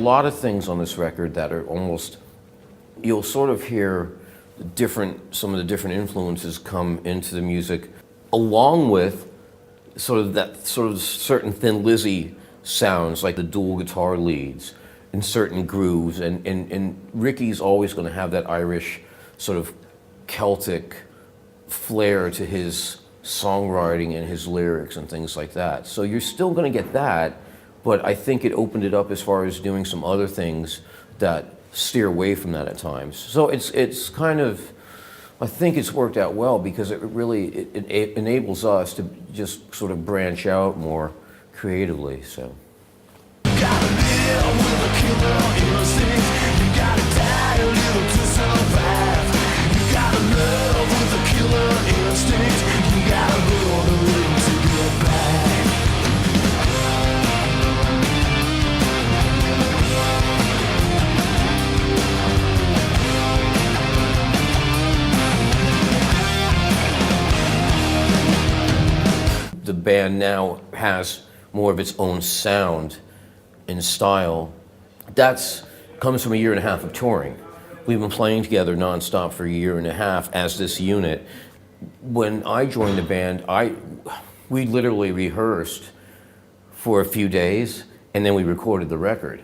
lot of things on this record that are almost, you'll sort of hear some of the different influences come into the music, along with sort of certain Thin Lizzy sounds, like the dual guitar leads and certain grooves, and Ricky's always going to have that Irish sort of Celtic flair to his songwriting and his lyrics and things like that. So you're still going to get that, but I think it opened it up as far as doing some other things that steer away from that at times. So it's kind of, I think it's worked out well, because it really it enables us to just sort of branch out more creatively. So. Gotta live with a killer instinct. You gotta die a little to survive. You gotta love with a killer instinct. You gotta hold a little to get back. The band now has more of its own sound and style. That's comes from a year and a half of touring. We've been playing together nonstop for a year and a half as this unit. When I joined the band, we literally rehearsed for a few days, and then we recorded the record.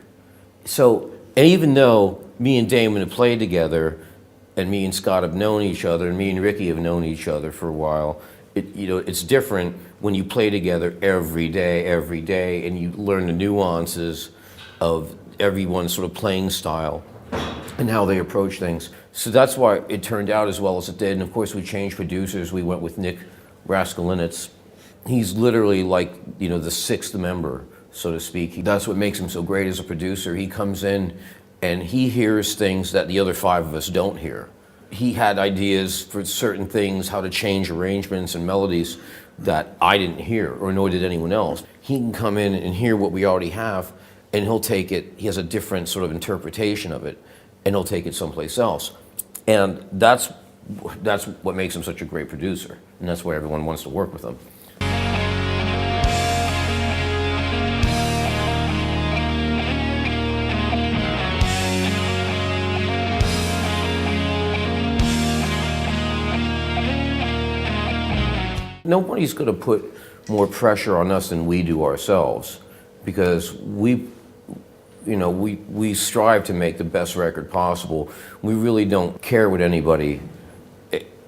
So, and even though me and Damon have played together, and me and Scott have known each other, and me and Ricky have known each other for a while, it's different when you play together every day, and you learn the nuances of everyone's sort of playing style and how they approach things. So that's why it turned out as well as it did. And of course, we changed producers. We went with Nick Raskolinitz. He's literally like, the sixth member, so to speak. That's what makes him so great as a producer. He comes in and he hears things that the other five of us don't hear. He had ideas for certain things, how to change arrangements and melodies that I didn't hear, or nor did anyone else. He can come in and hear what we already have, and he'll take it, he has a different sort of interpretation of it, and he'll take it someplace else. And that's what makes him such a great producer, and that's why everyone wants to work with him. Nobody's going to put more pressure on us than we do ourselves, because we strive to make the best record possible. We really don't care what anybody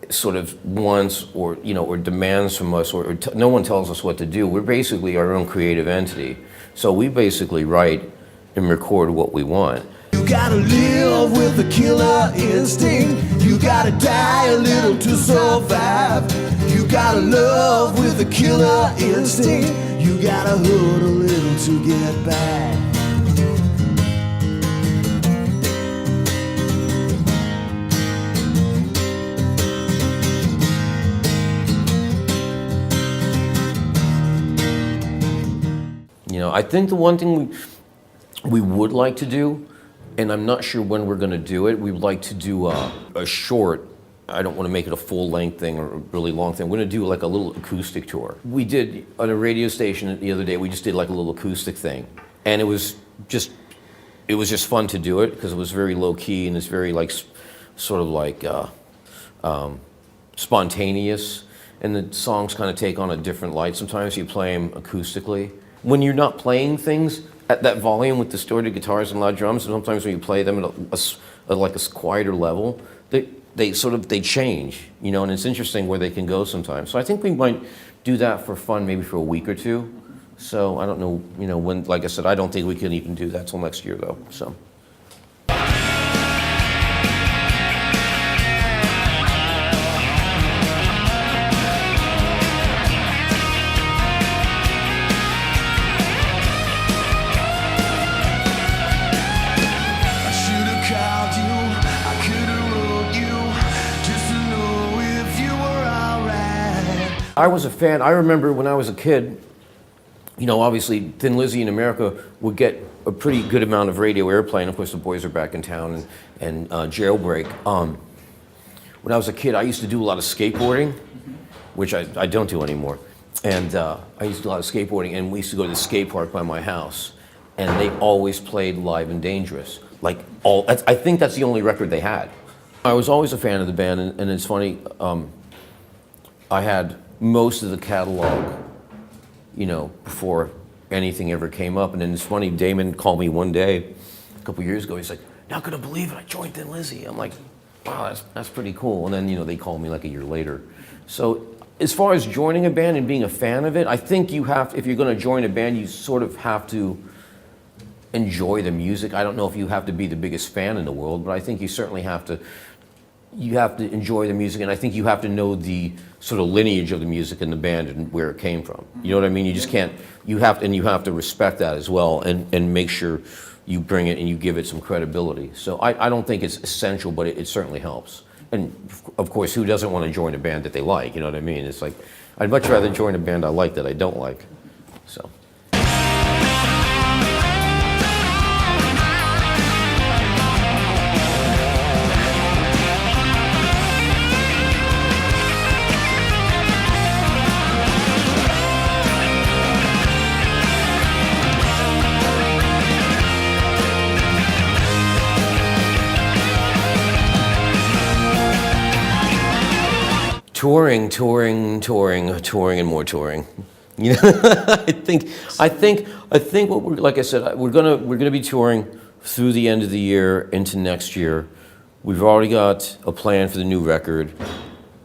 sort of wants or demands from us, or no one tells us what to do. We're basically our own creative entity. So we basically write and record what we want. You gotta live with a killer instinct. You gotta die a little to survive. You gotta love with a killer instinct. You gotta hurt a little to get back. I think the one thing we would like to do, and I'm not sure when we're going to do it, we'd like to do a short, I don't want to make it a full-length thing or a really long thing. We're going to do like a little acoustic tour. We did, on a radio station the other day, we just did like a little acoustic thing. And it was just fun to do it, because it was very low-key, and it's very spontaneous. And the songs kind of take on a different light. Sometimes you play them acoustically. When you're not playing things at that volume with distorted guitars and loud drums, and sometimes when you play them at a quieter level, they change, and it's interesting where they can go sometimes. So I think we might do that for fun, maybe for a week or two. So I don't know, when, like I said, I don't think we can even do that till next year though, so. I was a fan. I remember when I was a kid, obviously Thin Lizzy in America would get a pretty good amount of radio airplay, and of course the boys are back in town, and Jailbreak. When I was a kid, I used to do a lot of skateboarding, which I don't do anymore. And I used to do a lot of skateboarding, and we used to go to the skate park by my house. and they always played Live and Dangerous. Like I think that's the only record they had. I was always a fan of the band, and it's funny. I had most of the catalog, before anything ever came up. And then it's funny. Damon called me one day, a couple years ago. He's like, "Not gonna believe it! I joined Thin Lizzy." I'm like, "Wow, that's pretty cool." And then they called me like a year later. So as far as joining a band and being a fan of it, I think if you're going to join a band, you sort of have to enjoy the music. I don't know if you have to be the biggest fan in the world, but I think you certainly have to. You have to enjoy the music, and I think you have to know the sort of lineage of the music in the band and where it came from. You know what I mean? You just can't. You have to respect that as well, and make sure you bring it and you give it some credibility. So I don't think it's essential, but it certainly helps. And of course, who doesn't want to join a band that they like? You know what I mean? It's like, I'd much rather join a band I like that I don't like. So. Touring, and more touring. I think what like I said, we're gonna be touring through the end of the year into next year. We've already got a plan for the new record.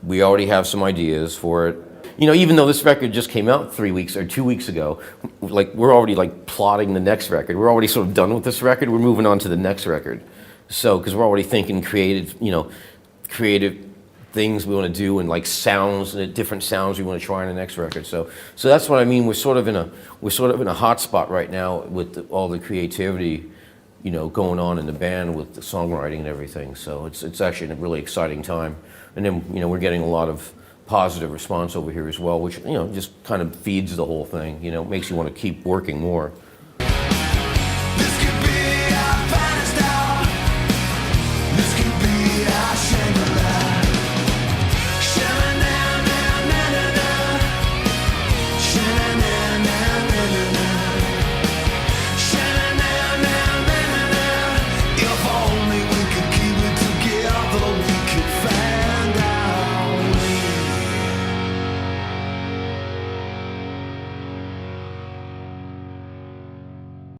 We already have some ideas for it. Even though this record just came out 3 weeks or 2 weeks ago, we're already plotting the next record. We're already sort of done with this record. We're moving on to the next record. So, because we're already thinking creative things we want to do, and sounds and different sounds we want to try in the next record. So that's what I mean. We're sort of in a hot spot right now with all the creativity, going on in the band with the songwriting and everything. So it's actually a really exciting time. And then we're getting a lot of positive response over here as well, which just kind of feeds the whole thing. Makes you want to keep working more.